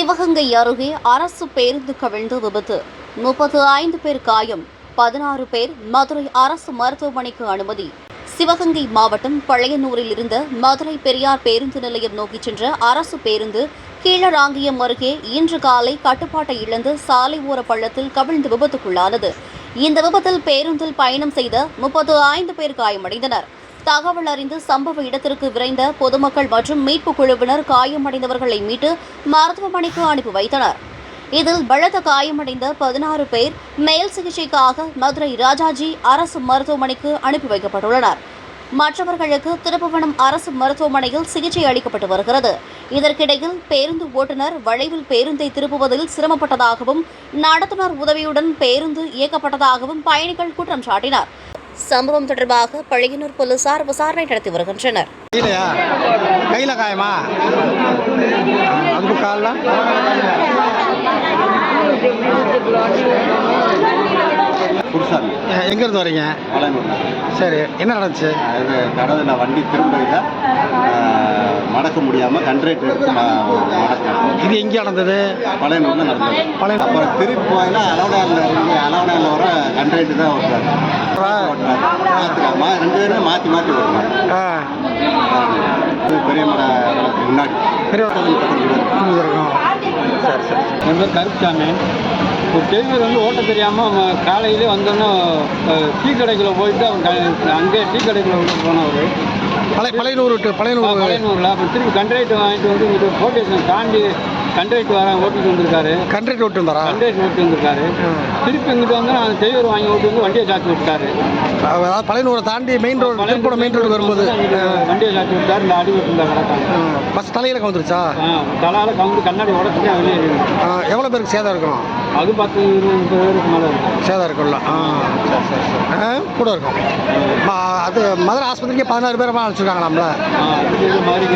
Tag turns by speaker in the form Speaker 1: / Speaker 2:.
Speaker 1: சிவகங்கை அருகே அரசு பேருந்து கவிழ்ந்து விபத்து. 35 பேர் காயம், 16 பேர் மதுரை அரசு மருத்துவமனைக்கு அனுமதி. சிவகங்கை மாவட்டம் பழையனூரில் இருந்த மதுரை பெரியார் பேருந்து நிலையம் நோக்கி சென்ற அரசு பேருந்து கீழராங்கியம் அருகே இன்று காலை கட்டுப்பாட்டை இழந்து சாலை ஓர பள்ளத்தில் கவிழ்ந்து விபத்துக்குள்ளானது. இந்த விபத்தில் பேருந்தில் பயணம் செய்த 35 பேர் காயமடைந்தனர். தகவல் அறிந்து சம்பவ இடத்திற்கு விரைந்த பொதுமக்கள் மற்றும் மீட்புக் குழுவினர் காயமடைந்தவர்களை மீட்டு மருத்துவமனைக்கு அனுப்பி வைத்தனர். இதில் பலத்த காயமடைந்த 16 பேர் மேல் சிகிச்சைக்காக மதுரை ராஜாஜி அரசு மருத்துவமனைக்கு அனுப்பி வைக்கப்பட்டுள்ளனர். மற்றவர்களுக்கு திருப்புவனம் அரசு மருத்துவமனையில் சிகிச்சை அளிக்கப்பட்டு வருகிறது. இதற்கிடையில் பேருந்து ஓட்டுநர் வளைவில் பேருந்தை திருப்புவதில் சிரமப்பட்டதாகவும் நடத்துனர் உதவியுடன் பேருந்து இயக்கப்பட்டதாகவும் பயணிகள் குற்றம் சாட்டினர். சம்பவம் தொடர்பாக பழையனூர் போலீசார் விசாரணை நடத்தி வருகின்றனர்.
Speaker 2: கையில காயமா அதுக்கு கால்ல எங்க இருந்து வரீங்க? சரி, என்ன நடந்துச்சு?
Speaker 3: கடவுள் வண்டி திரும்ப மடக்க முடியாமல் கண்ட்ரேட் எடுத்து
Speaker 2: இது எங்கே நடந்தது?
Speaker 3: பழையனூரில் நடந்தது. அப்புறம் திருப்பி போயினா அலவனாரில் வர கண்ட்ரேட்டு தான் ஓட்டுறாரு. ரெண்டு பேரும் மாற்றி மாற்றி ஓட்டுறாங்க. பெரிய மட முன்னாடி
Speaker 2: இருக்கும்.
Speaker 4: சரி சரி. என் பேர் கருப்புசாமி. ஒரு டிரைவர் வந்து ஓட்ட தெரியாமல் காலையிலே வந்தோன்னா டீ கடைக்குள்ள போயிட்டு அவங்க அங்கேயே டீ கடைக்குள்ள விட்டு போனவர் பழையனூரில். அப்புறம் திருப்பி கண்ட்ரைட்டு வாங்கிட்டு வந்து இங்கிட்டு போட்டேஷன் தாண்டி கண்ட்ரைட்டு ஓட்டிட்டு வந்திருக்காரு.
Speaker 2: கண்ட்ரைட் ஓட்டி
Speaker 4: வந்திருக்காரு. திருப்பி இங்கிட்டு வந்து அந்த டிரைவர் வாங்கி ஓட்டி வந்து வண்டியை சாத்தி விட்டாரு.
Speaker 2: அதாவது பழையனூரை தாண்டி மெயின் ரோடு வரும்போது
Speaker 4: வண்டியை சாத்தி விட்டாரு. இந்த அடி விட்டு கிடக்காங்க.
Speaker 2: பஸ் தலையில் கவுந்துருச்சா?
Speaker 4: தலையால் கவுந்து கண்ணாடி உடச்சிட்டு வெளியே.
Speaker 2: எவ்வளோ பேருக்கு சேதம் இருக்கும்?
Speaker 4: அது 10-20 பேருக்கு மேலே இருக்கும்.
Speaker 2: சேதம் இருக்கும்ல? கூட இருக்கும். அது மதுரை ஆஸ்பத்திரிக்கு 16 பேர் அழைச்சிருக்காங்களாம்ல?
Speaker 4: மாதிரி